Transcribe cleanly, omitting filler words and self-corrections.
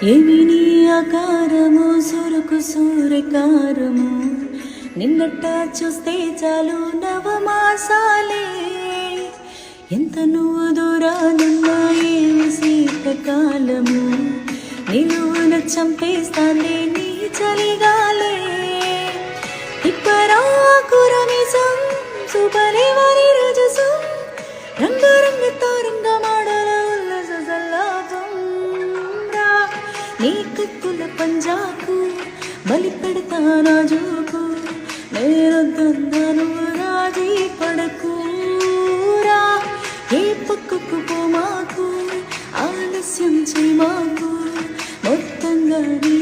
ఏమి నీ ఆకారము సురుకు సూర్యకారము నిన్నట్ట చూస్తే చాలు నవమాసాలే ఎంత నువ్వు దూరానున్నా ఏమి శీతకాలము నిలువున చంపేస్తానే నీ చలిగాలే ఇప్పరాకురమిసం సుబలే వారి రజసం రంగరంగ తారంగ మాడల ఉల్లస సల్లాపం రా నీ కత్తుల పంజాకు బలి పెడతానా జోకు నేనొద్దన్నాను రాజీ పడకు రా ఏ పక్కకు పోమాకు ఆలస్యం చేయమాకు మొత్తంగా నీ